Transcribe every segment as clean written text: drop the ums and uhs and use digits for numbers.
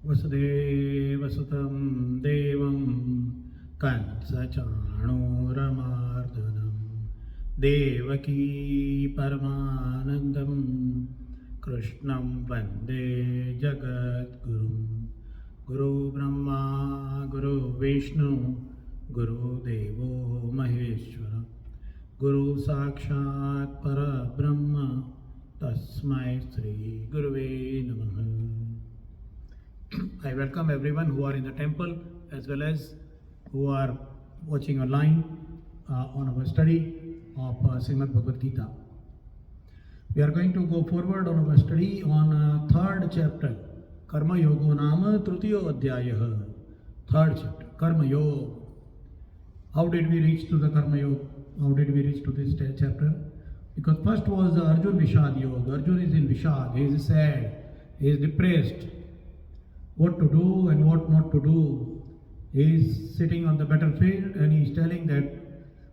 वसुदेवसुतं देवं कंसचाणूरमार्दनं देवकी परमानन्दं कृष्णं वन्दे जगद्गुरुं गुरुब्रह्मा गुरुविष्णु गुरुदेवो महेश्वर गुरु साक्षात् परब्रह्म तस्मै श्री गुरुवे नमः. I welcome everyone who are in the temple as well as who are watching online on our study of Srimad Bhagavad Gita. We are going to go forward on our study on third chapter, Karma Yogo Nama Trutiyo Adhyayah. Third chapter, Karma Yoga. How did we reach to the Karma Yoga? How did we reach to this chapter? Because first was Arjun Vishad Yoga. Arjun is in Vishad, he is sad, he is depressed. What to do and what not to do. He is sitting on the battlefield and he is telling that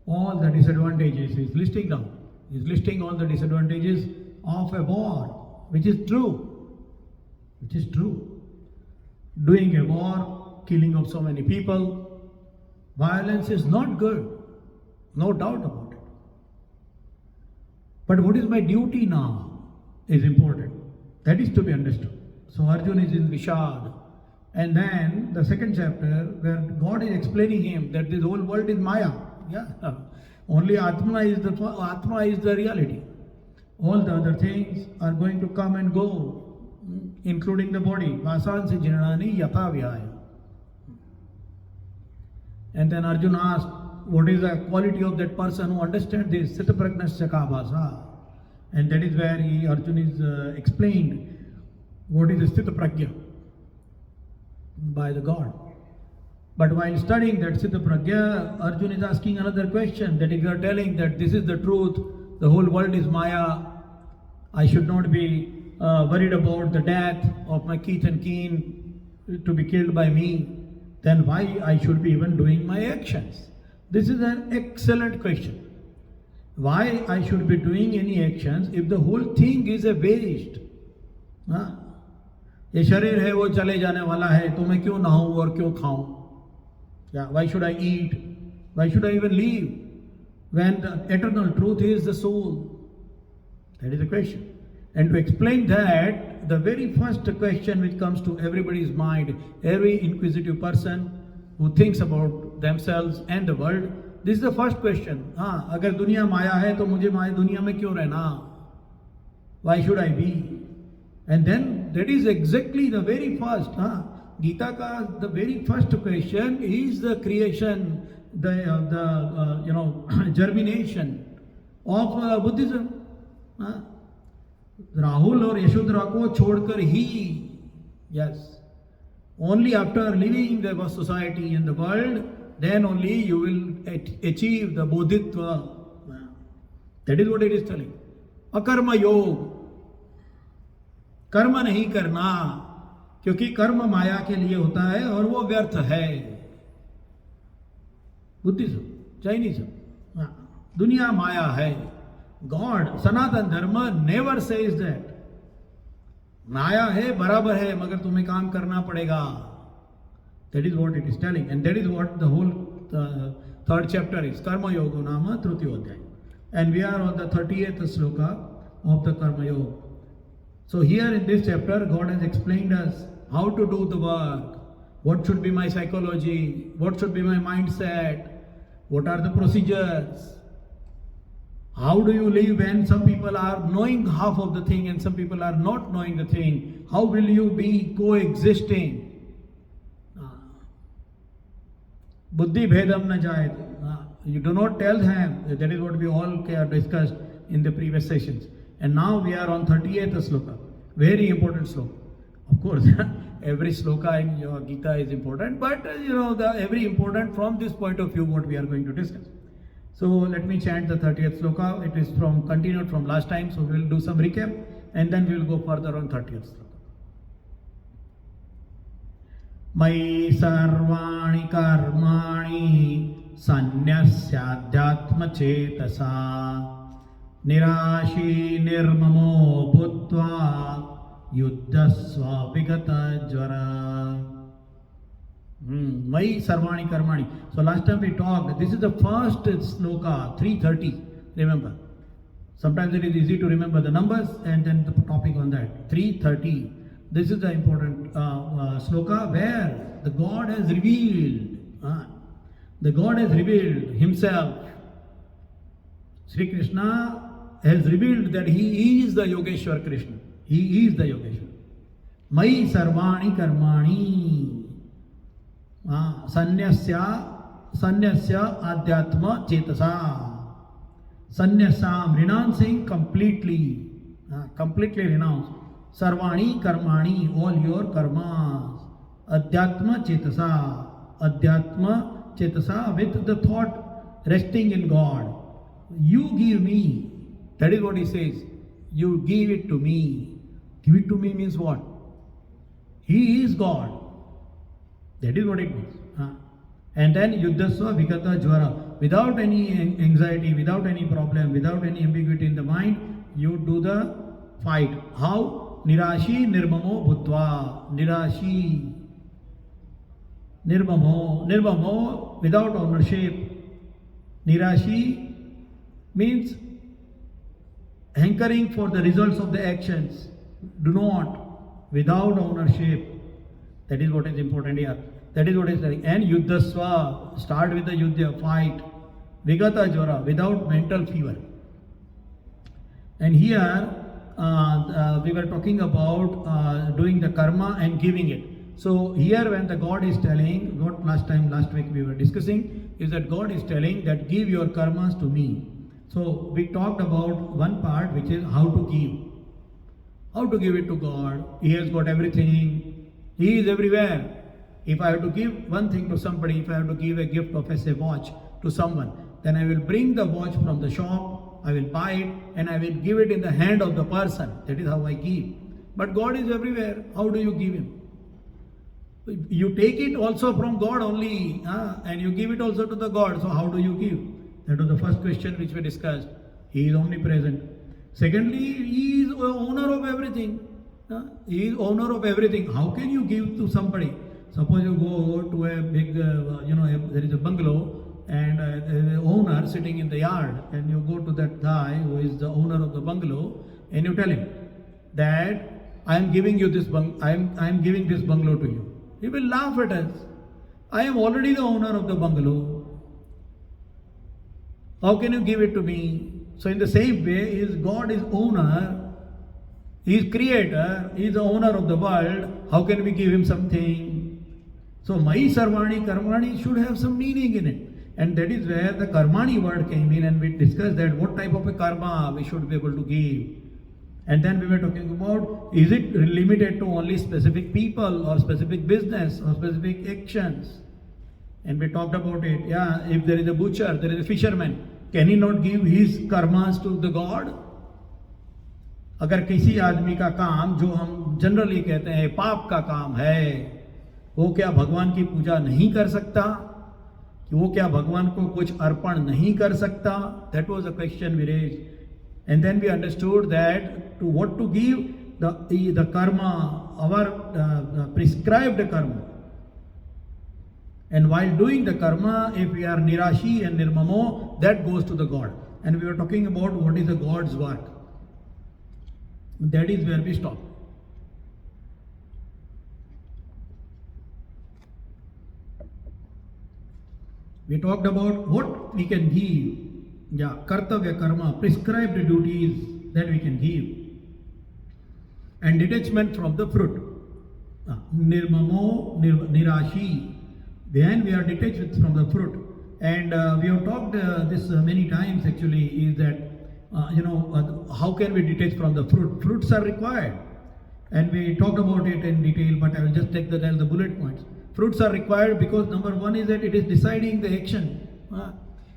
all the disadvantages, he is listing down. He is listing all the disadvantages of a war, which is true. Which is true. Doing a war, killing of so many people, violence is not good. No doubt about it. But what is my duty now is important. That is to be understood. So Arjun is in Vishad. And then the second chapter where God is explaining him that this whole world is Maya. Yeah. Only Atma is the reality. All the other things are going to come and go, including the body. Vasansi jinanani yatha vyaya. And then Arjun asked, what is the quality of that person who understands this? Sita pragnasya ka bhasa. And that is where Arjun is explained what is the Sthita Pragya by the God. But while studying that Sthita Pragya, Arjun is asking another question, that if you are telling that this is the truth, the whole world is Maya, I should not be worried about the death of my kith and kin to be killed by me, then why I should be even doing my actions? This is an excellent question. Why I should be doing any actions if the whole thing is a waste? Huh? ये शरीर है वो चले जाने वाला है, तो मैं क्यों नहाऊं और क्यों खाऊं? Yeah, why should I eat? Why should I even live when the eternal truth is the soul? That is the question. And to explain that, the very first question which comes to everybody's mind, every inquisitive person who thinks about themselves and the world, this is the first question. हाँ, अगर दुनिया माया है तो मुझे माया दुनिया में क्यों रहना? Why should I be? And then that is exactly the very first. Gita ka the very first question is the creation, the germination of Buddhism. Rahul और यशोधरा को छोड़कर ही, yes, only after living the society in the world, then only you will achieve the bodhitva. That is what it is telling. Akarma yoga. कर्म नहीं करना, क्योंकि कर्म माया के लिए होता है और वो व्यर्थ है. बुद्धिज्म, चाइनीज्म, दुनिया माया है. गॉड, सनातन धर्म नेवर सेज दैट. माया है, बराबर है, मगर तुम्हें काम करना पड़ेगा. That is what it is telling, and that is what the whole third chapter is. कर्म योगो नाम तृतीयो अध्याय. And we are on the 38th shloka of the Karma Yoga. So here in this chapter, God has explained us how to do the work, what should be my psychology, what should be my mindset, what are the procedures, how do you live when some people are knowing half of the thing and some people are not knowing the thing, how will you be coexisting. Buddhi bhedam na jayate. You do not tell them. That is what we all discussed in the previous sessions. And now we are on 38th sloka, very important sloka. Of course, every sloka in your Gita is important, but every important from this point of view what we are going to discuss. So let me chant the 30th sloka. It is continued from last time, so we will do some recap and then we will go further on 30th sloka. Mai sarvani karmani sannyasyadhyatma chetasa निराशी निर्ममो भूत्वा yuddhasva vigata jvara. Mai sarvani karmani. So last time we talked, this is the first sloka, 330, remember. Sometimes it is easy to remember the numbers and then the topic on that. 330. This is the important sloka where the God has revealed. The God has revealed Himself. Sri Krishna has revealed that He is the Yogeshwar Krishna. He is the Yogeshwar. Mai sarvani karmani. Sanyasya adhyatma chetasa. Sanyasam, renouncing completely. Completely renounce. Sarvani karmani, all your karmas. Adhyatma chetasa, with the thought resting in God. You give me. That is what he says. You give it to me. Give it to me means what? He is God. That is what it means. And then yuddhasva vigata jvara. Without any anxiety, without any problem, without any ambiguity in the mind, you do the fight. How? Nirashi nirmamo bhutva. Nirashi. Nirmamo, without ownership. Nirashi means hankering for the results of the actions. Do not, without ownership. That is what is important here. That is what is saying. And yuddhasva, start with the yuddha, fight. Vigata jvara, without mental fever. And here we were talking about doing the karma and giving it. So here when the God is telling, what last week we were discussing, is that God is telling that give your karmas to me. So we talked about one part which is how to give. How to give it to God. He has got everything. He is everywhere. If I have to give one thing to somebody, if I have to give a gift of a watch to someone, then I will bring the watch from the shop, I will buy it, and I will give it in the hand of the person. That is how I give. But God is everywhere. How do you give Him? You take it also from God only, and you give it also to the God. So how do you give? That was the first question which we discussed. He is omnipresent. Secondly, He is owner of everything. He is owner of everything. How can you give to somebody? Suppose you go to a big, there is a bungalow and the owner sitting in the yard, and you go to that guy who is the owner of the bungalow, and you tell him that I am giving you this I am giving this bungalow to you. He will laugh at us. I am already the owner of the bungalow. How can you give it to me? So in the same way, God is owner, He is creator, He is the owner of the world. How can we give Him something? So Mai Sarvani Karmani should have some meaning in it. And that is where the Karmani word came in, and we discussed that what type of a karma we should be able to give. And then we were talking about, is it limited to only specific people or specific business or specific actions? And we talked about it. Yeah, if there is a butcher, there is a fisherman, can he not give his karmas to the God? अगर किसी आदमी का काम जो हम generally कहते हैं पाप का काम है, वो क्या भगवान की पूजा नहीं कर सकता? कि वो क्या भगवान को कुछ अर्पण नहीं कर सकता? That was a question we raised. And then we understood that to what to give the karma, our prescribed karma. And while doing the karma, if we are nirashi and nirmamo, that goes to the God. And we were talking about what is the God's work. That is where we stop. We talked about what we can give. Yeah, kartavya karma, prescribed duties that we can give. And detachment from the fruit. Nirmamo, nirashi. Then we are detached from the fruit. And we have talked this many times actually, is that, how can we detach from the fruit? Fruits are required. And we talked about it in detail, but I will just take the bullet points. Fruits are required because number one is that it is deciding the action.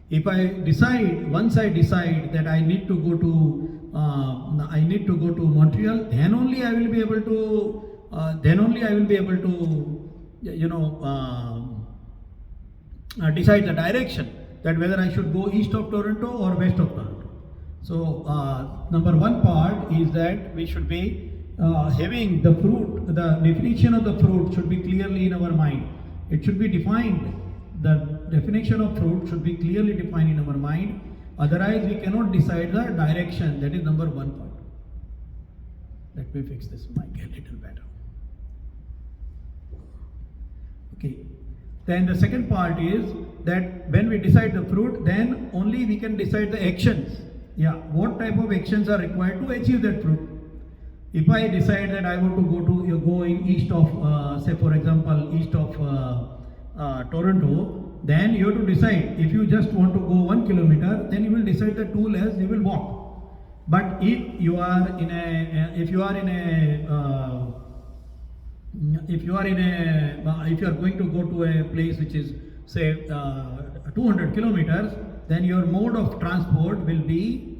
If once I decide that I need to go to Montreal, then only I will be able to, decide the direction, that whether I should go east of Toronto or west of Toronto. So number one part is that we should be having the fruit, the definition of the fruit should be clearly in our mind. It should be defined. The definition of fruit should be clearly defined in our mind. Otherwise, we cannot decide the direction. That is number one point. Let me fix this mic a little better. Okay. Then the second part is that when we decide the fruit, then only we can decide the actions. Yeah, what type of actions are required to achieve that fruit? If I decide that I want to go in east of, say for example, east of Toronto, then you have to decide. If you just want to go 1 kilometer, then you will decide the 2 less, you will walk. But if you are in a, if you are going to go to a place which is say 200 kilometers, then your mode of transport will be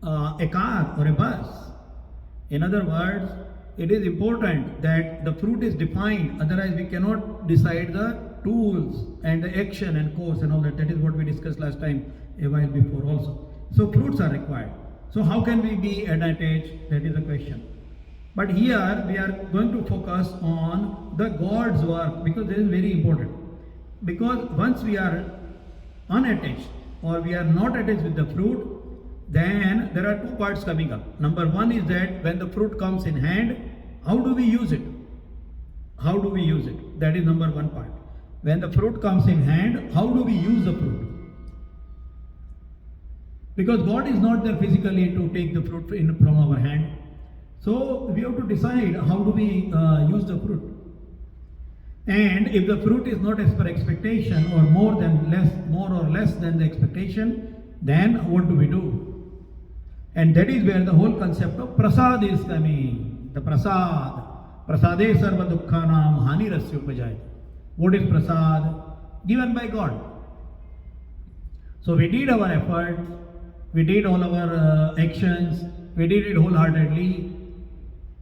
a car or a bus. In other words, it is important that the fruit is defined, otherwise we cannot decide the tools and the action and course and all that. That is what we discussed last time a while before also. So fruits are required. So how can we be unattached? That is the question. But here we are going to focus on the God's work, because this is very important. Because once we are unattached or we are not attached with the fruit, then there are 2 parts coming up. Number 1 is that when the fruit comes in hand, how do we use it? How do we use it? That is number 1 part. When the fruit comes in hand, how do we use the fruit? Because God is not there physically to take the fruit from our hand. So we have to decide how do we use the fruit. And if the fruit is not as per expectation or more or less than the expectation, then what do we do? And that is where the whole concept of prasad is coming. The prasad. Prasade sarva dukkhanam hani rasya upajayati. What is prasad? Given by God. So we did our effort, we did all our actions, we did it wholeheartedly,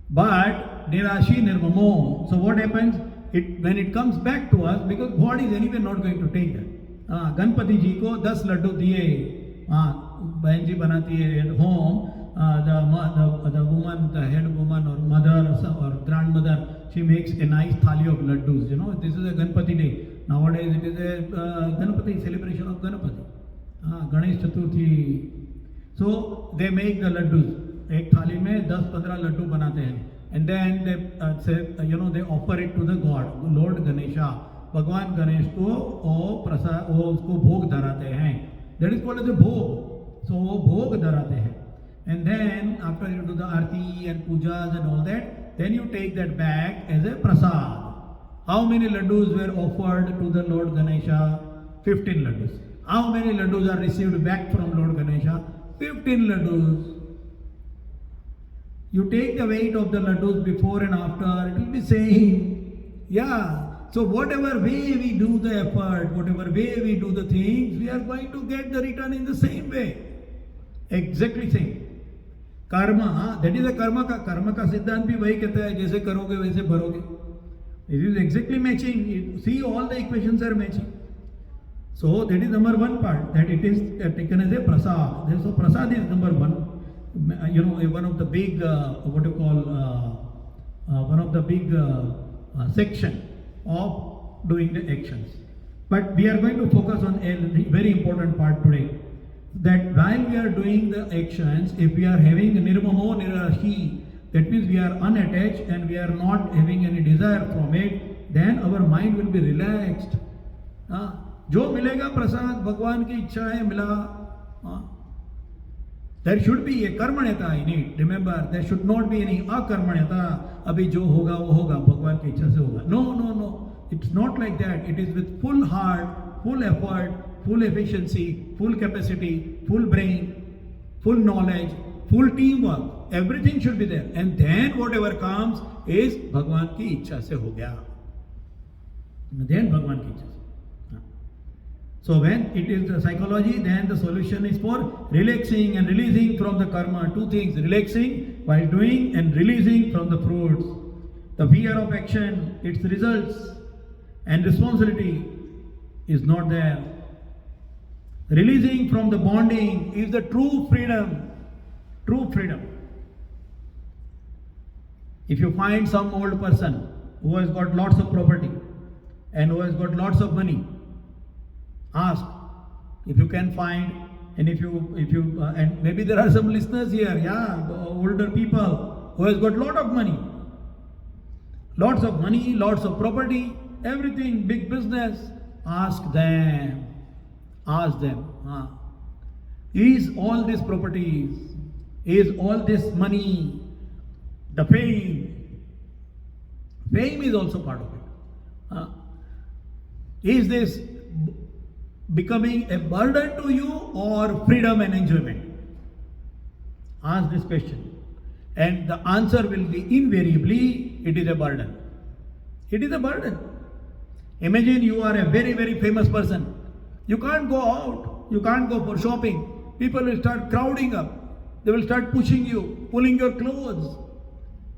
but nirashi nirmamo. So what happens? When it comes back to us, because God is anyway not going to take that. Ganpati ji ko 10 laddu diye. बहन जी बनाती है at home, the woman, the head woman or mother or grandmother, she makes a nice thali of laddus. You know, this is a Ganpati day. Nowadays it is a Ganpati, celebration of Ganpati. Ganesh Chaturthi. So they make the laddus. एक थाली में 10-15 लड्डू बनाते हैं. And then they say, they offer it to the God, Lord Ganesha. भगवान गणेश को उसको भोग धराते हैं. That is called as a bhog. So bhog dharate hai. And then after you do the arti and pujas and all that, then you take that back as a prasad. How many laddus were offered to the Lord Ganesha? 15 laddus. How many laddus are received back from Lord Ganesha? 15 laddus. You take the weight of the laddus before and after, it will be same. Yeah. So whatever way we do the effort, whatever way we do the things, we are going to get the return in the same way. Exactly same. Karma, that is a karma ka siddhant bhi wahi kehta hai, jaise karoge वैसे भरोगे. It is exactly matching. You see, all the equations are matching. So that is number 1 part, that it is taken as a prasad. So prasad is number 1. One of the big, one of the big section of doing the actions. But we are going to focus on a very important part today. That while we are doing the actions, if we are having nirmamo nirashi, that means we are unattached and we are not having any desire from it, then our mind will be relaxed. जो मिलेगा प्रसाद भगवान की इच्छा है मिला. There should be a karmanyata in it. Remember, there should not be any akarmanyata. Abhi jo hoga wo hoga, Bhagwan ki ichha se hoga. No. It's not like that. It is with full heart, full effort, full efficiency, full capacity, full brain, full knowledge, full teamwork. Everything should be there. And then whatever comes is Bhagwan ki ichha se ho gaya. Then Bhagwan ki ichha se. So when it is the psychology, then the solution is for relaxing and releasing from the karma. 2 things, relaxing while doing and releasing from the fruits. The fear of action, its results and responsibility is not there. Releasing from the bonding is the true freedom. True freedom. If you find some old person who has got lots of property and who has got lots of money, ask if you can find, and if you and maybe there are some listeners here, yeah, older people who has got lot of money, lots of property, everything, big business. Ask them. Is all these properties, is all this money, the fame is also part of it. Is this becoming a burden to you or freedom and enjoyment? Ask this question. And the answer will be invariably, it is a burden. It is a burden. Imagine you are a very, very famous person. You can't go out. You can't go for shopping. People will start crowding up. They will start pushing you, pulling your clothes.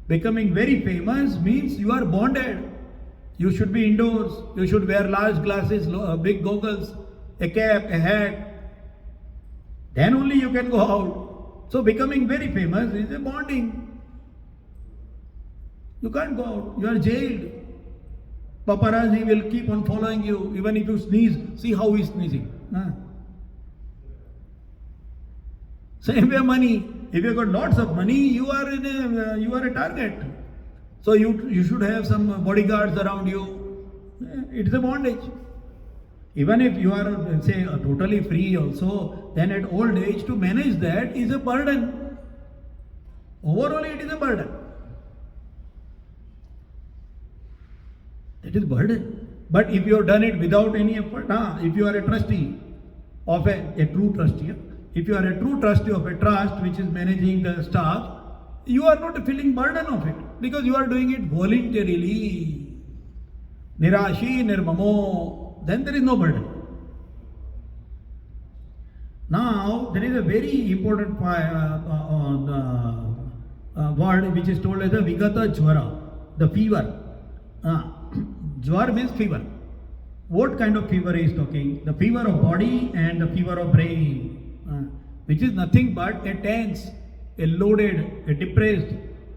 Becoming very famous means you are bonded. You should be indoors. You should wear large glasses, big goggles, a cap, a hat. Then only you can go out. So becoming very famous is a bonding. You can't go out. You are jailed. Paparazzi will keep on following you. Even if you sneeze, see how he's sneezing. Same way money. If you got lots of money, you are a target. So you should have some bodyguards around you. It's a bondage. Even if you are, say, totally free also, then at old age to manage that is a burden. Overall, it is a burden. That is burden. But if you have done it without any effort, if you are a trustee of a true trustee, if you are a true trustee of a trust which is managing the staff, you are not feeling burden of it because you are doing it voluntarily. Nirashi nirmamo, then there is no burden. Now, there is a very important word which is told as the Vigata Jwara, the fever. Jwar means fever. What kind of fever is talking? The fever of body and the fever of brain, which is nothing but a tense, a loaded, a depressed,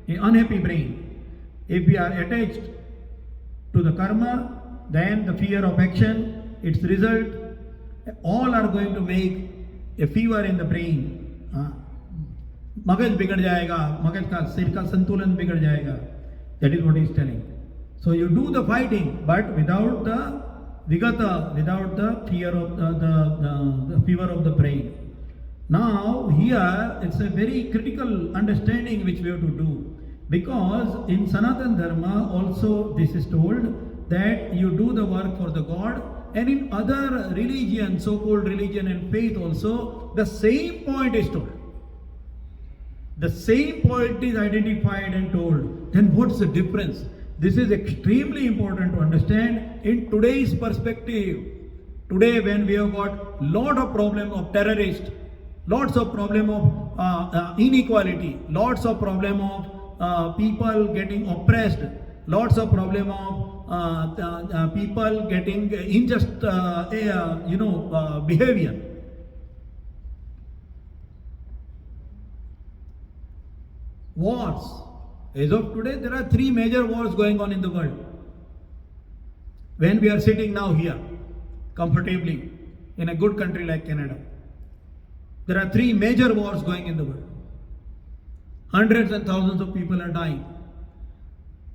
a unhappy brain. If we are attached to the karma, then the fear of action, its result, all are going to make a fever in the brain. Magaj bigad jayega, magaj ka sir ka santulan bigad jayega. That is what he is telling. So you do the fighting, but without the vigata, without the fear of the fever of the brain. Now here it's a very critical understanding which we have to do, because in Sanatana Dharma also this is told that you do the work for the God, and in other religion, so-called religion and faith also, the same point is told. The same point is identified and told. Then what's the difference? This is extremely important to understand in today's perspective. Today when we have got lot of problem of terrorists, lots of problem of inequality, lots of problem of people getting oppressed, lots of problem of people getting unjust behavior. Wars. As of today, there are 3 major wars going on in the world. When we are sitting now here, comfortably, in a good country like Canada, there are 3 major wars going in the world. Hundreds and thousands of people are dying.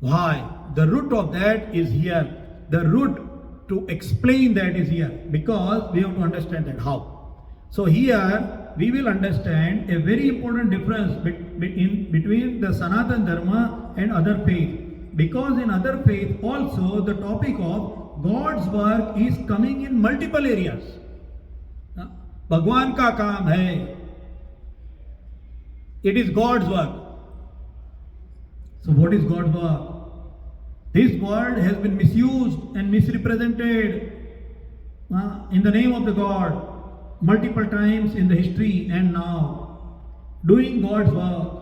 Why? The root of that is here. The root to explain that is here, because we have to understand that how. So here we will understand a very important difference between the Sanatana Dharma and other faith. Because in other faith also the topic of God's work is coming in multiple areas. Bhagwan ka kaam hai. It is God's work. So what is God's work? This word has been misused and misrepresented in the name of the God multiple times in the history and now. Doing God's work.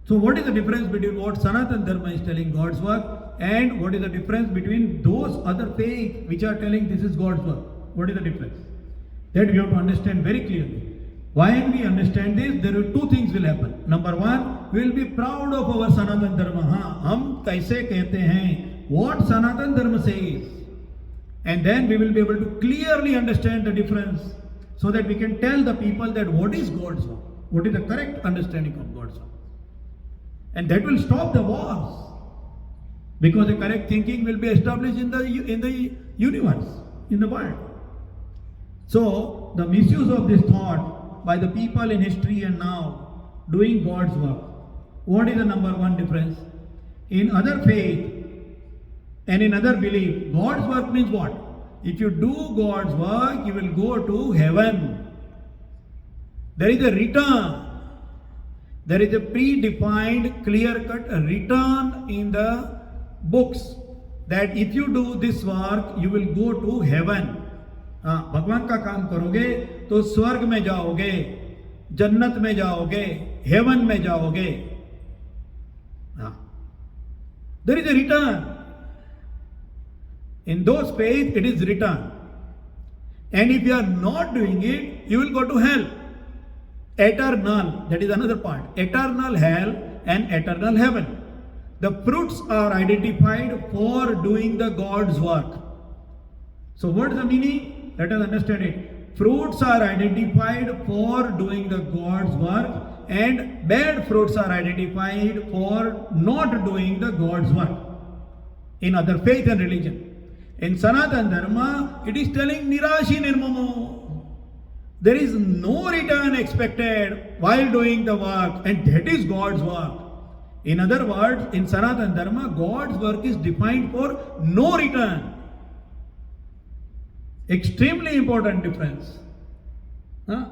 So what is the difference between what Sanatana Dharma is telling God's work, and what is the difference between those other faiths which are telling this is God's work? What is the difference? That we have to understand very clearly. When we understand this, there are 2 things will happen. Number 1, we will be proud of our Sanatan Dharma. हाँ, हम कैसे कहते हैं, what Sanatan Dharma says. And then we will be able to clearly understand the difference so that we can tell the people that what is God's work, what is the correct understanding of God's work. And that will stop the wars. Because the correct thinking will be established in the universe, in the world. So, the misuse of this thought by the people in history and now doing God's work. What is the number one difference? In other faith and in other belief, God's work means what? If you do God's work, you will go to heaven. There is a return. There is a predefined, clear-cut return in the books that if you do this work, you will go to heaven. हाँ, भगवान का काम करोगे तो स्वर्ग में जाओगे, जन्नत में जाओगे, हेवन में जाओगे. हाँ, there is a return. In those faith, it is return. And if you are not doing it, you will go to hell. Eternal, that is another part. Eternal hell and eternal heaven. The fruits are identified for doing the God's work. So what is the meaning? Let us understand it. Fruits are identified for doing the God's work, and bad fruits are identified for not doing the God's work. In other faith and religion. In Sanatan Dharma, it is telling Nirashi Nirmamo. There is no return expected while doing the work, and that is God's work. In other words, in Sanatan Dharma, God's work is defined for no return. Extremely important difference. Huh?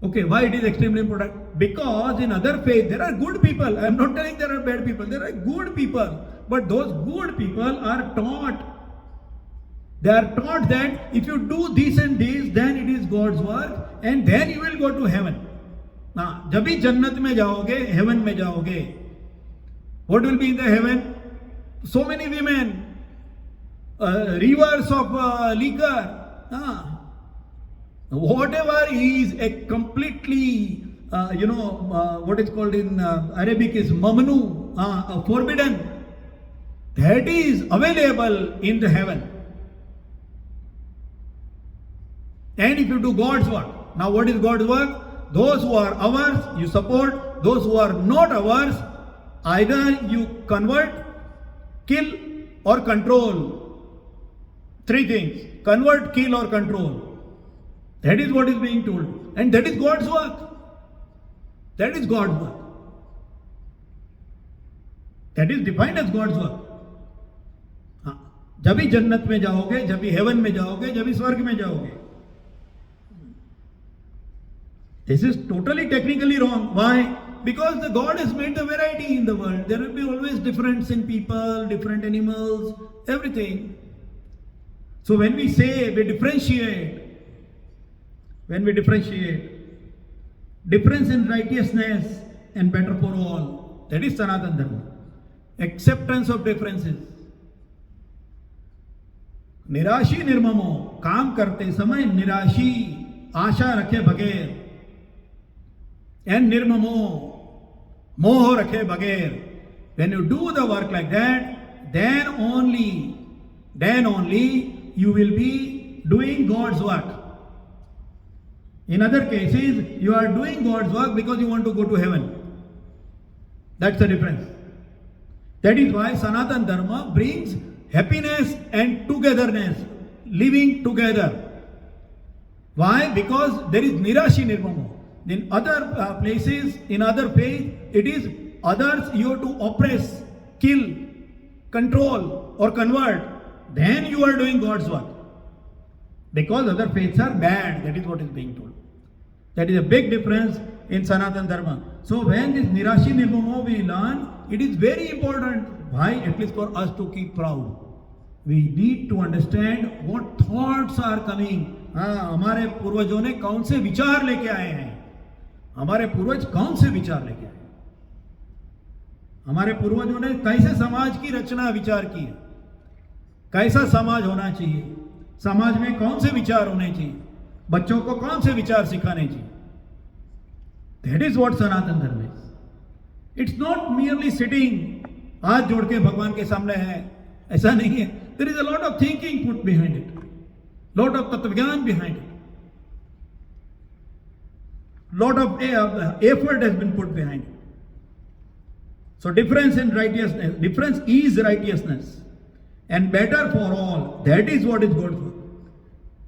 Okay, why it is extremely important? Because in other faith, there are good people. I am not telling there are bad people. There are good people. But those good people are taught. They are taught that if you do this and this, then it is God's work, and then you will go to heaven. हाँ, जब भी जन्नत में जाओगे, heaven में जाओगे. What will be in the heaven? So many women. Rivers of liquor. Whatever is a completely, what is called in Arabic is mamnu, forbidden. That is available in the heaven. And if you do God's work. Now what is God's work? Those who are ours, you support. Those who are not ours, either you convert, kill or control. Three things: convert, kill or control. That is what is being told. And that is God's work. That is God's work. That is defined as God's work. जब भी जन्नत में जाओगे, जब भी haven में जाओगे, जब भी स्वर्ग में जाओगे. This is totally technically wrong. Why? Because the God has made the variety in the world. There will be always difference in people, different animals, everything. So when we say we differentiate, difference in righteousness and better for all, that is Sanatan Dharma. Acceptance of differences. निराशी निर्ममो, काम करते समय निराशी, आशा रखे बगैर, and निर्ममो, मोह रखे बगैर. When you do the work like that, then only you will be doing God's work. In other cases, you are doing God's work because you want to go to heaven. That's the difference. That is why Sanatan Dharma brings happiness and togetherness, living together. Why? Because there is Nirashi Nirmamo. In other places, in other faith, it is others you have to oppress, kill, control or convert. Then you are doing God's work. Because other faiths are bad. That is what is being told. That is a big difference in Sanatan Dharma. So when this Nirashi Nirmamo we learn, it is very important. Why? At least for us to keep proud. We need to understand what thoughts are coming. हमारे पूर्वजों ने कौन से विचार लेके आए हैं. हमारे पूर्वज कौन से विचार लेके आए. हमारे पूर्वजों ने कैसे समाज की रचना विचार की है. कैसा समाज होना चाहिए, समाज में कौन से विचार होने चाहिए, बच्चों को कौन से विचार सिखाने चाहिए. That is what Sanatan Dharma is. It's not merely sitting, हाथ जोड़ के भगवान के सामने है, ऐसा नहीं है. There is a lot of thinking put behind it, lot of तत्वज्ञान behind it, lot of effort has been put behind it. So difference in righteousness, difference is righteousness, and better for all. That is what is God for.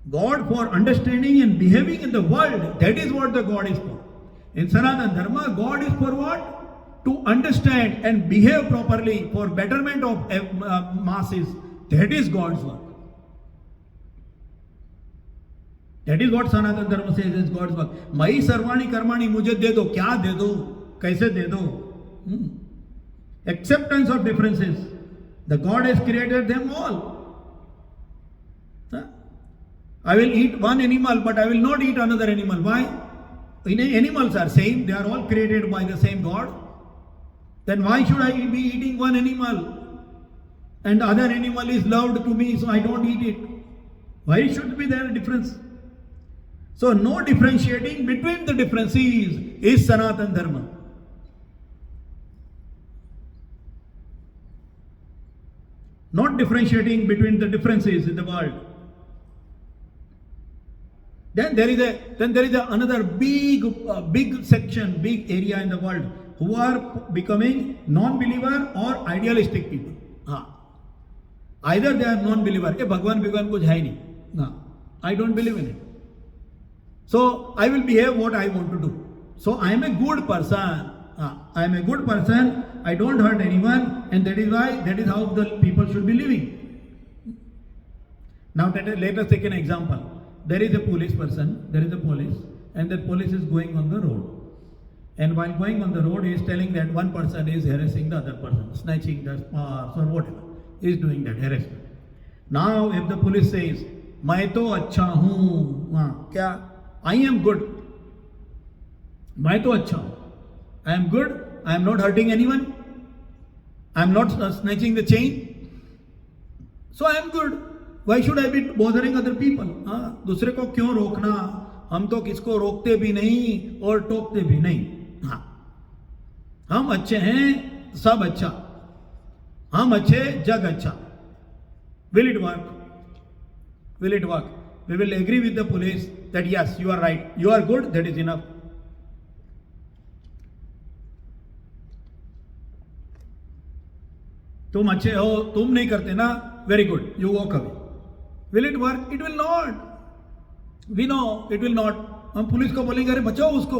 God for understanding and behaving in the world. That is what the God is for. In Sanatana Dharma, God is for what? To understand and behave properly for betterment of masses. That is God's work. That is what Sanatana Dharma says is God's work. Mai sarvani karmani, mujhe de do, kya de do, kaise de do. Acceptance of differences. The God has created them all. I will eat one animal, but I will not eat another animal. Why? Animals are same. They are all created by the same God. Then why should I be eating one animal and other animal is loved to me, so I don't eat it? Why should be there a difference? So no differentiating between the differences is Sanatana Dharma. Not differentiating between the differences in the world. Then there is another big section, big area in the world who are becoming non-believer or idealistic people. Either they are non-believer. Bhagwan kuch hai nahi. I don't believe in it. So I will behave what I want to do. So I am a good person. I am a good person. I don't hurt anyone, and that is how the people should be living. Now let us take an example. There is a police, and that police is going on the road. And while going on the road, he is telling that one person is harassing the other person, snatching the sparks or whatever. He is doing that harassment. Now, if the police says, "Main to अच्छा हूँ," क्या? I am good. मैं तो अच्छा हूँ. I am good. I am not hurting anyone. I am not snatching the chain. So I am good. Why should I be bothering other people? दूसरे को क्यों रोकना? हम तो किसको रोकते भी नहीं और टोकते भी नहीं. हम अच्छे हैं, सब अच्छा. हम अच्छे, जग अच्छा. Will it work? Will it work? We will agree with the police that yes, you are right. You are good. That is enough. तुम अच्छे हो, तुम नहीं करते ना, very good, you walk away. Will it work? It will not. We know it will not. हम police को बोलेंगे अरे बचाओ उसको.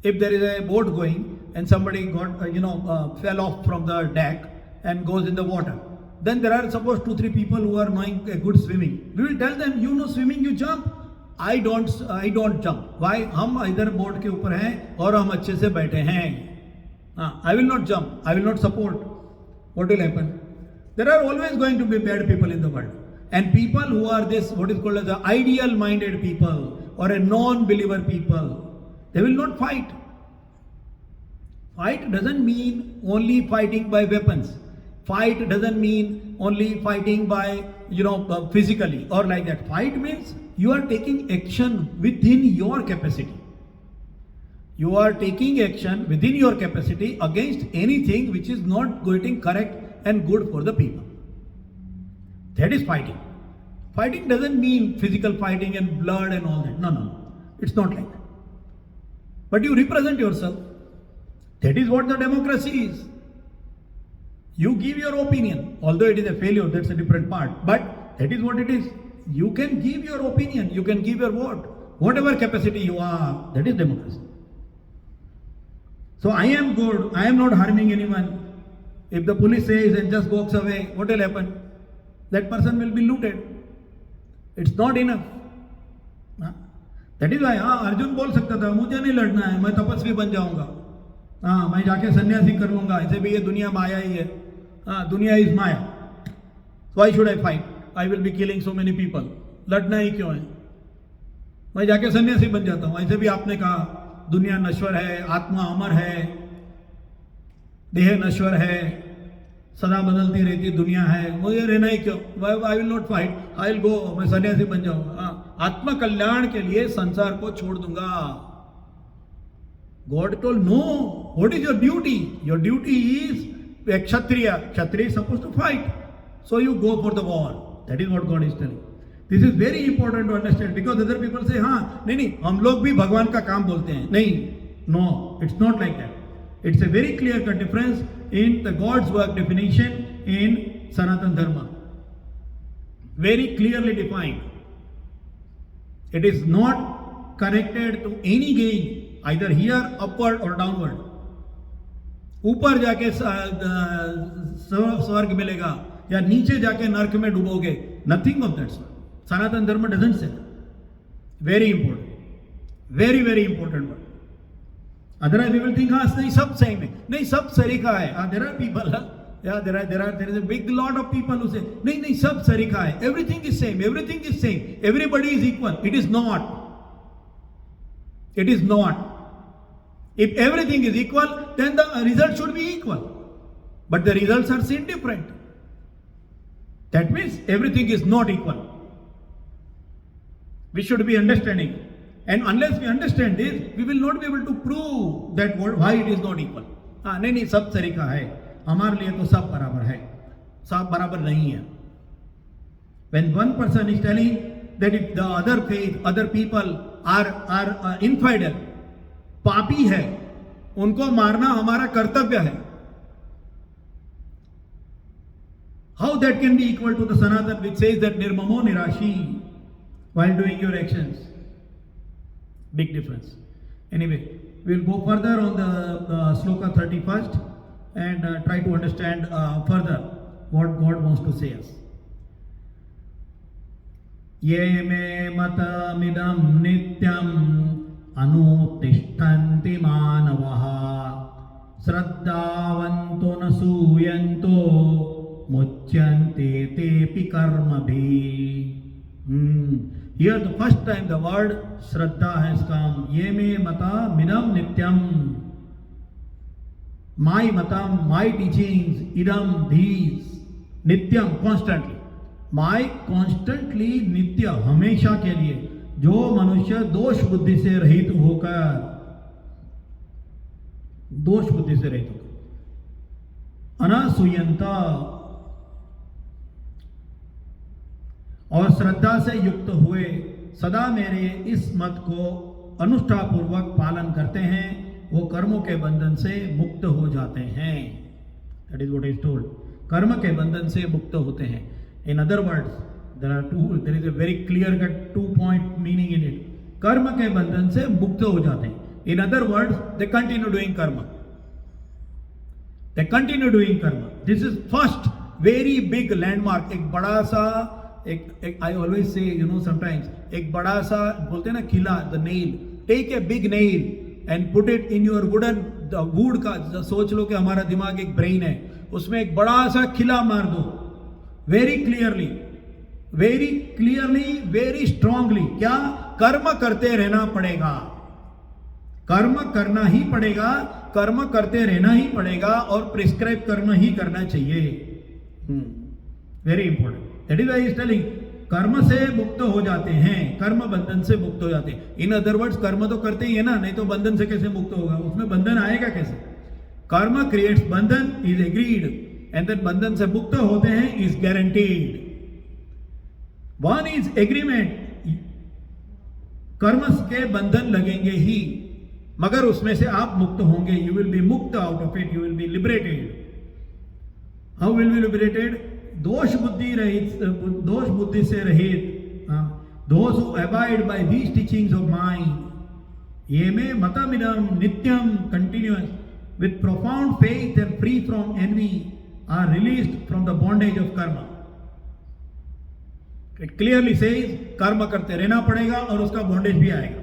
If there is a boat going and somebody fell off from the deck and goes in the water, then there are suppose 2-3 people who are knowing a good swimming. We will tell them, you know swimming, you jump. I don't jump. Why? हम इधर boat के ऊपर हैं और हम अच्छे से बैठे हैं. I will not jump. I will not support. What will happen? There are always going to be bad people in the world. And people who are this, what is called as the ideal-minded people or a non-believer people, they will not fight. Fight doesn't mean only fighting by weapons. Fight doesn't mean only fighting by, physically or like that. Fight means you are taking action within your capacity. You are taking action within your capacity against anything which is not getting correct and good for the people. That is fighting. Fighting doesn't mean physical fighting and blood and all that. No. It's not like that. But you represent yourself. That is what the democracy is. You give your opinion. Although it is a failure, that's a different part. But that is what it is. You can give your opinion. You can give your vote. Whatever capacity you are, that is democracy. So I am good. I am not harming anyone. If the police says and just walks away, what will happen? That person will be looted. It's not enough. That is why Arjun बोल सकता था मुझे नहीं लड़ना है, मैं तपस्वी बन जाऊंगा. मैं जाके सन्यासी कर लूंगा. ऐसे भी ये दुनिया माया ही है. दुनिया is Maya. Why should I fight? I will be killing so many people. लड़ना ही क्यों है? मैं जाके सन्यासी बन जाता हूँ. ऐसे भी आपने कहा दुनिया नश्वर है, आत्मा अमर है, देह नश्वर है, सदा बदलती रहती दुनिया है, मुझे रहना ही क्यों? I will not fight. I will go. मैं सन्यासी बन जाऊंगा. आत्मा कल्याण के लिए संसार को छोड़ दूंगा. God told, no, what is your duty? Your duty is a Kshatriya. Kshatriya is supposed to fight. So you go for the war. That is what God is telling. This is very important to understand because other people say, हाँ नहीं हम लोग भी भगवान का काम बोलते हैं. नहीं, no, it's not like that. It's a very clear cut difference in the God's work definition in Sanatana Dharma. Very clearly defined. It is not connected to any gain, either here, upward or downward. ऊपर जाके स्वर्ग मिलेगा या नीचे जाके नरक में डूबोगे. Nothing of that sort. Sanatana Dharma doesn't say that. Very important. Very, very important one. Otherwise we will think, नहीं सब same है. नहीं सब सरीखा है. There are people, there is a big lot of people who say, नहीं सब सरीखा है. Everything is same. Everything is same. Everybody is equal. It is not. It is not. If everything is equal, then the result should be equal. But the results are seen different. That means everything is not equal. We should be understanding. And unless we understand this, we will not be able to prove that why it is not equal. नहीं सब तरीका है. हमारे लिए तो सब बराबर है. सब बराबर नहीं है. When one person is telling that if the other faith, other people are infidel, पापी है, उनको मारना हमारा कर्तव्य है. How that can be equal to the Sanatana which says that nirmamo nirashi while doing your actions? Big difference. Anyway, we will go further on the sloka 31st and try to understand further what God wants to say us. Ye me matamidam nityam अनुतिष्ठन्ति मानवः श्रद्धावन्तो न सूयन्तो मुच्यन्ते तेऽपि कर्मभिः. Here the first time the word Shraddha has come. Ye me mata midam nityam. My matam, my teachings, idam, these, nityam, constantly. My constantly nitya, हमेशा के लिए. जो मनुष्य दोष बुद्धि से रहित होकर अनासूयंता और श्रद्धा से युक्त हुए सदा मेरे इस मत को अनुष्ठापूर्वक पालन करते हैं, वो कर्मों के बंधन से मुक्त हो जाते हैं. That is what is told. कर्म के बंधन से मुक्त होते हैं. In other words, there is a very clear cut 2-point meaning in it. कर्म के बंधन से मुक्त हो जाते हैं. In other words, they continue doing karma. They continue doing karma. This is first very big landmark. एक बड़ा सा एक I always say, sometimes एक बड़ा सा बोलते हैं ना किला, the nail. Take a big nail and put it in your the wood का. सोच लो कि हमारा दिमाग एक brain है, उसमें एक बड़ा सा किला मार दो. Very clearly, very strongly. क्या? कर्म करते रहना पड़ेगा. कर्म करना ही पड़ेगा. कर्म करते रहना ही पड़ेगा और प्रिस्क्राइब कर्म ही करना चाहिए. Very important. That is why he is telling कर्म से मुक्त हो जाते हैं, कर्म बंधन से मुक्त हो जाते हैं. इन अदर वर्ड्स, कर्म तो करते ही है ना, नहीं तो बंधन से कैसे मुक्त होगा? उसमें बंधन आएगा कैसे? कर्म क्रिएट्स बंधन, इज एग्रीड, एंड देन बंधन से मुक्त होते हैं, is guaranteed. One is agreement. कर्म के बंधन लगेंगे ही, मगर उसमें से आप मुक्त होंगे. You will be मुक्त out of it. You will be liberated. How will be liberated? दोष बुद्धि से रहित. Those who abide by these teachings of mine. ये में matamidam nityam, continuous, with profound faith and free from envy, are released from the bondage of karma. It clearly says कर्म करते रहना पड़ेगा और उसका बॉन्डेज भी आएगा,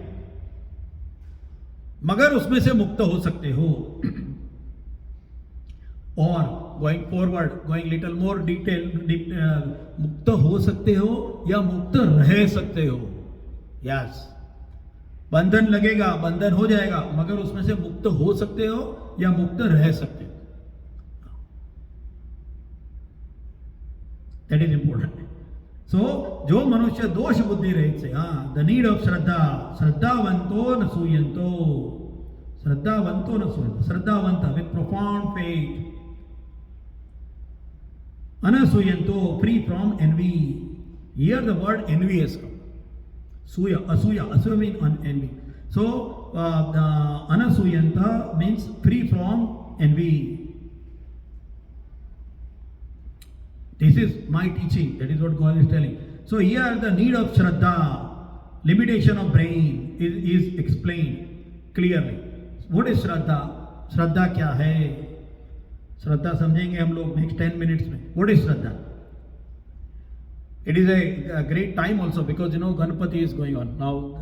मगर उसमें से मुक्त हो सकते हो. और going forward, going little more detail, मुक्त हो सकते हो या मुक्त रह सकते हो. यस, बंधन लगेगा, बंधन हो जाएगा, मगर उसमें से मुक्त हो सकते हो या मुक्त रह सकते हो. That is important. सो जो मनुष्य दोष बुद्धि रहित से, द नीड ऑफ श्रद्धा, श्रद्धावंतो न सूयंतो, श्रद्धावंतो न सूयते, श्रद्धावंत with profound faith. Anasuyanto, free from envy. Here the word envy has come. Asuya means envy. So anasuyanta means free from envy. This is my teaching. That is what God is telling. So here the need of Shraddha, limitation of brain is explained clearly. What is Shraddha? Shraddha क्या है? श्रद्धा समझेंगे हम लोग next 10 minutes में. What is Shraddha? It is a great time also because Ganpati is going on.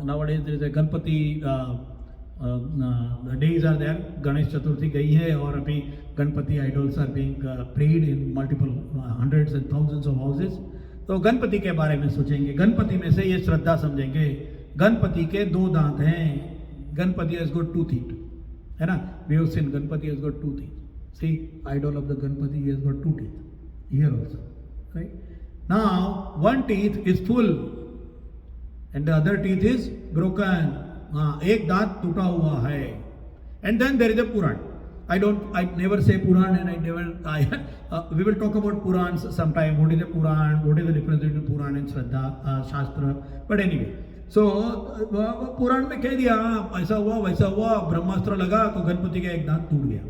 Nowadays there is a Ganpati, the days are there. Ganesh Chaturthi गई है और अभी Ganpati idols are being prayed in multiple hundreds and thousands of houses. तो गणपति के बारे में सोचेंगे. गणपति में से ये श्रद्धा समझेंगे. गणपति के 2 दांत हैं. Ganpati has got 2 teeth. है ना? We have seen Ganpati has got 2 teeth. See, idol of the Ganpati, he has got 2 teeth. Here also. Right? Now, one teeth is full and the other teeth is broken. एक दांत टूटा हुआ है. And then there is a Puran. I never say Puran and we will talk about Purans sometime. What is a Puran? What is the difference between Puran and Shraddha, Shastra? But anyway. So, पुराण में कह दिया ऐसा हुआ वैसा हुआ, ब्रह्मास्त्र लगा तो गणपति का एक दांत टूट गया.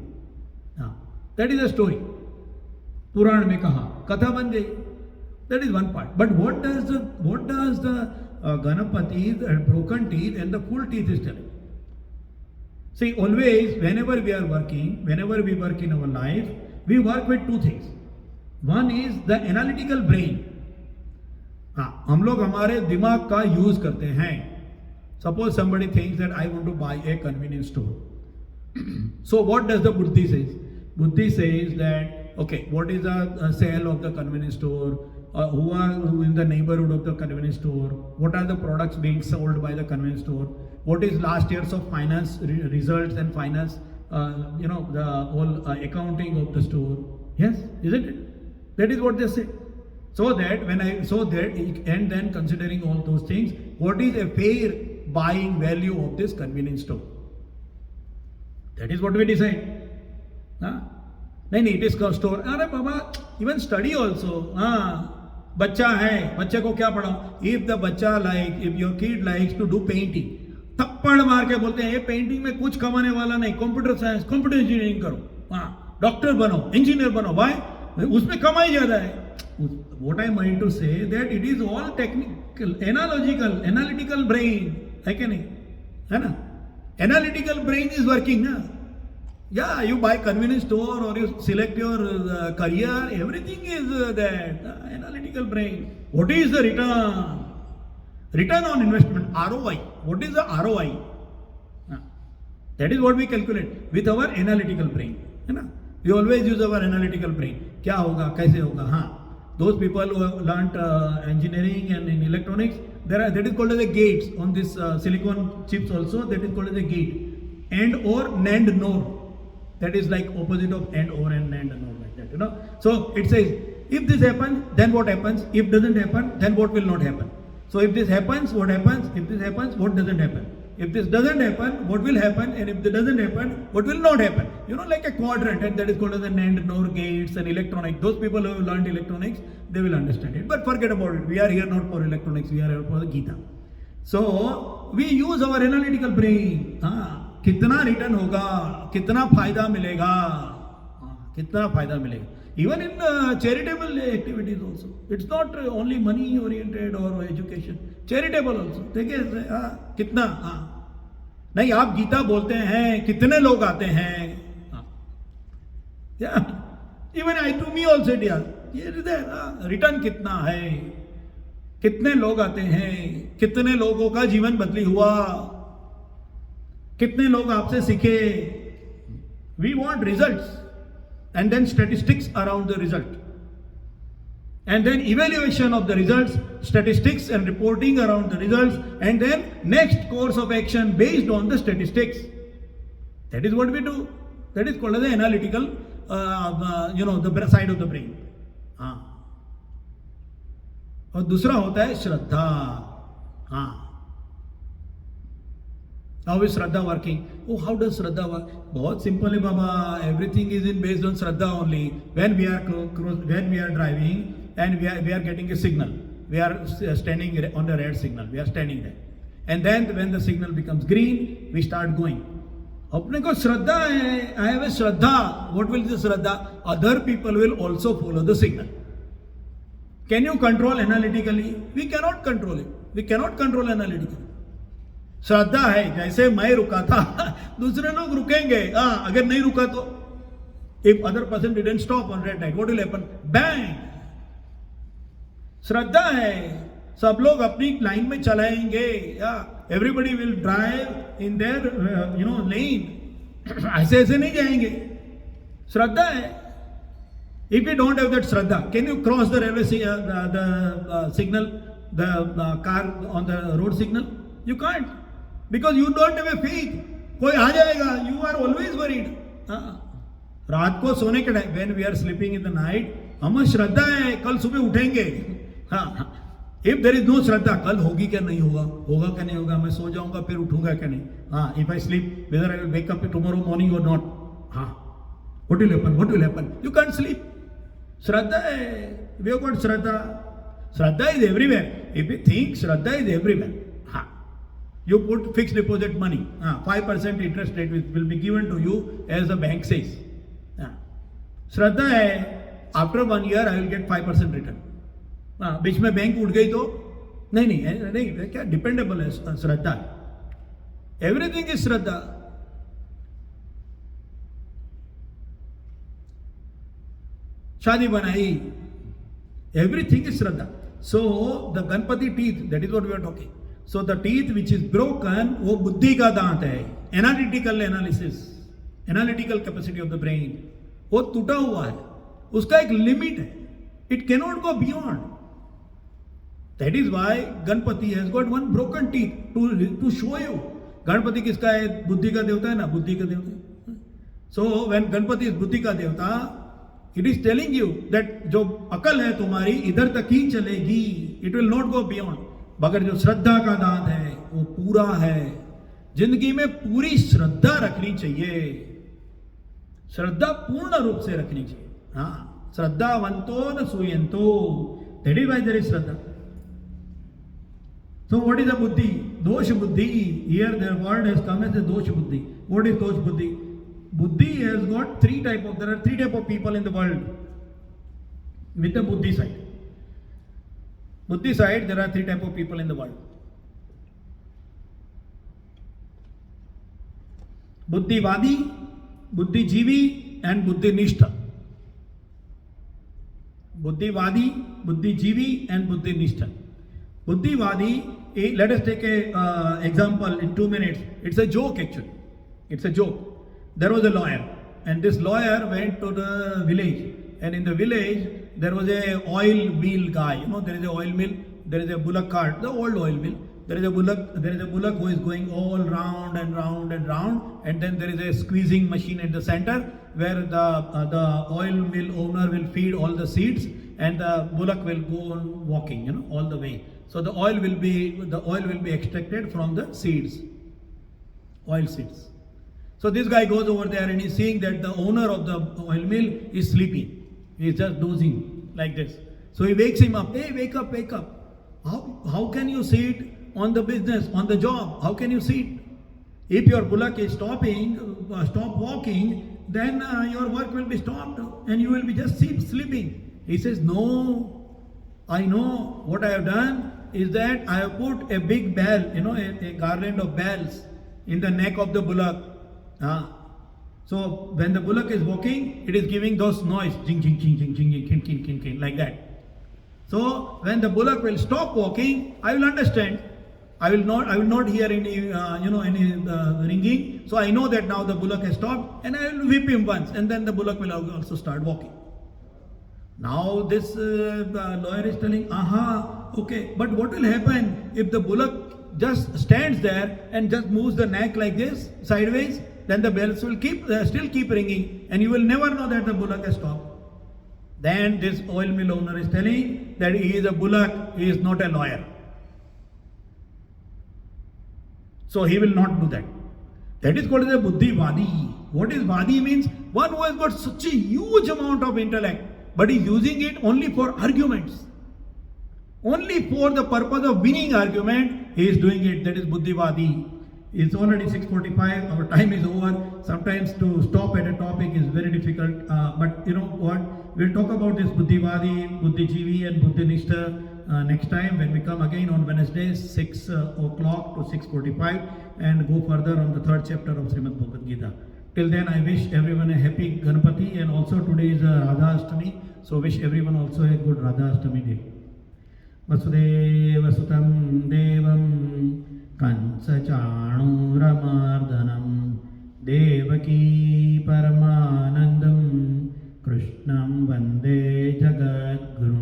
That is a story. पुराण में कहा, कथा बन गई. That is one part. But what does the Ganapati's broken teeth and the full teeth is telling? See, always whenever we work in our life, we work with 2 things. One is the analytical brain. हम लोग हमारे दिमाग का use करते हैं. Suppose somebody thinks that I want to buy a convenience store. So what does the Buddhi says? Buddhi says that, okay, what is the sale of the convenience store? Who are in the neighborhood of the convenience store? What are the products being sold by the convenience store? What is last year's of finance results and finance, the whole accounting of the store? Yes, isn't it? That is what they say. So that and then considering all those things, what is a fair buying value of this convenience store? That is what we decide. नहीं it is store. अरे बाबा, even study also. बच्चा है, बच्चे को क्या पढ़ाओ? If your kid likes to do painting, थप्पड़ मार के बोलते हैं ये पेंटिंग में कुछ कमाने वाला नहीं, कंप्यूटर साइंस, कंप्यूटर इंजीनियरिंग करो, डॉक्टर बनो, इंजीनियर बनो. Why? उसमें कमाई ज्यादा है. What I meant to say that it is all technical, analytical brain. है क्या नहीं? है ना? Analytical brain is working ना. Yeah, you buy convenience store or you select your career, everything is that analytical brain. What is the return? Return on investment, ROI. What is the ROI? That is what we calculate with our analytical brain. है ना? We always use our analytical brain. क्या होगा, कैसे होगा? Those people who have learnt engineering and in electronics, that is called as a gates on this silicon chips also. That is called as a gate. And or NAND NOR. That is like opposite of and or and NAND and all like that. So it says, if this happens, then what happens? If doesn't happen, then what will not happen? So if this happens, what happens? If this happens, what doesn't happen? If this doesn't happen, what will happen? And if this doesn't happen, what will not happen? Like a quadrant, and that is called as the NAND, NOR, gates and electronics. Those people who have learned electronics, they will understand it. But forget about it. We are here not for electronics, we are here for the Gita. So we use our analytical brain. कितना return होगा, कितना फायदा मिलेगा, कितना फायदा मिलेगा. Even in charitable activities also, it's not only money oriented or education, charitable also. देखिए कितना, नहीं आप गीता बोलते हैं, कितने लोग आते हैं. Even I to me also it is there. Return कितना है, कितने लोग आते हैं, कितने लोगों का जीवन बदली हुआ, कितने लोग आपसे सीखे. We want results and then statistics around the result and then evaluation of the results, statistics and reporting around the results, and then next course of action based on the statistics. That is what we do. That is called as the analytical the side of the brain. और दूसरा होता है श्रद्धा. How is Shraddha working? Oh, how does Shraddha work? बहुत simple है बाबा. Everything is based on Shraddha only. When we are driving and we are getting a signal, we are standing on the red signal. We are standing there, and then when the signal becomes green, we start going. अपने को श्रद्धा है. I have a Shraddha. What will this Shraddha? Other people will also follow the signal. Can you control analytically? We cannot control it. We cannot control analytically. श्रद्धा है. जैसे मैं रुका था दूसरे लोग रुकेंगे. अगर नहीं रुका तो if other person didn't stop on red light, what will happen? Bang. श्रद्धा है. सब लोग अपनी लाइन में चलाएंगे. Everybody will drive in their lane. ऐसे नहीं जाएंगे. श्रद्धा है. If you don't have that Shraddha, can you cross the railway signal, the car on the road signal? You can't, because you don't have a faith. कोई आ जाएगा. You are always worried. रात को सोने के time, when we are sleeping in the night, हमें श्रद्धा है कल सुबह उठेंगे. If there is no Shraddha, कल होगी क्या नहीं होगा क्या नहीं होगा, मैं सो जाऊंगा फिर उठूंगा क्या नहीं. If I sleep, whether I will wake up tomorrow morning or not. What will happen? You can't sleep. Shraddha hai. We have got Shraddha. Shraddha is everywhere. If you think Shraddha is everywhere, you put fixed deposit money, 5% interest rate will be given to you as the bank says. Shraddha hai. After 1 year I will get 5% return. बीच में bank उठ गई तो नहीं क्या dependable है. श्रद्धा. Everything is श्रद्धा. शादी बनाई, everything is Shraddha. So the Ganpati teeth, that is what we are talking. So the teeth which is broken, वो बुद्धि का दांत है. Analytical analysis, analytical capacity of the brain, वो टूटा हुआ है. उसका एक लिमिट है. It cannot go beyond. That is why Ganpati has got one broken teeth to show you. Ganpati किसका है? बुद्धि का देवता है ना, बुद्धि का देवता. So when Ganpati is बुद्धि का देवता, it is telling you that जो अकल है तुम्हारी इधर तक ही चलेगी. It will not go beyond. मगर जो श्रद्धा का दांत है वो पूरा है. जिंदगी में पूरी श्रद्धा रखनी चाहिए. श्रद्धा पूर्ण रूप से रखनी चाहिए. श्रद्धावंतो न सूयंतो. That is why there is Shraddha. So what is a buddhi? Dosh buddhi. Here the word has come as a dosh buddhi. What is dosh buddhi? Buddhi has got there are three type of people in the world with the buddhi side. Buddhi side, there are three type of people in the world. Buddhivadi, buddhijeevi and buddhinishta. Buddhivadi, buddhijeevi and buddhinishta. Buddhivadi, let us take a example in 2 minutes. It's a joke actually. It's a joke. There was a lawyer, and this lawyer went to the village, and in the village there was a oil mill guy. There is a oil mill, there is a bullock cart, the old oil mill. There is a bullock who is going all round and round and round, and then there is a squeezing machine at the center where the oil mill owner will feed all the seeds, and the bullock will go on walking, all the way. So the oil will be extracted from the seeds, oil seeds. So this guy goes over there and he's seeing that the owner of the oil mill is sleeping. He's just dozing like this. So he wakes him up. Hey, wake up, wake up. How can you sit on the business, on the job? How can you sit? If your bullock is stop walking, then your work will be stopped and you will be just sleeping. He says, no, I know what I have done is that I have put a big bell, a garland of bells in the neck of the bullock. So when the bullock is walking, it is giving those noise, jing, jing, jing, jing, jing, jing, jing, jing, jing, like that. So when the bullock will stop walking, I will understand. I will not hear any, any ringing. So I know that now the bullock has stopped, and I will whip him once, and then the bullock will also start walking. Now this lawyer is telling, okay, but what will happen if the bullock just stands there and just moves the neck like this, sideways? Then the bells will still keep ringing, and you will never know that the bullock has stopped. Then this oil mill owner is telling that he is a bullock, he is not a lawyer. So he will not do that. That is called as a Buddhivadi. What is Vadi means? One who has got such a huge amount of intellect, but is using it only for arguments. Only for the purpose of winning argument, he is doing it. That is Buddhivadi. It's already 6:45. Our time is over. Sometimes to stop at a topic is very difficult. But you know what? We'll talk about this Buddhivadi, Buddhijivi, and Buddhinishta next time when we come again on Wednesday, 6 o'clock to 6:45, and go further on the third chapter of Srimad Bhagavad Gita. Till then, I wish everyone a happy Ganpati, and also today is Radha Ashtami. So wish everyone also a good Radha Ashtami day. Vasudeva Sutam Devam Kansachanuramardanam Devaki Paramanandam Krishnam Vande Jagadguru.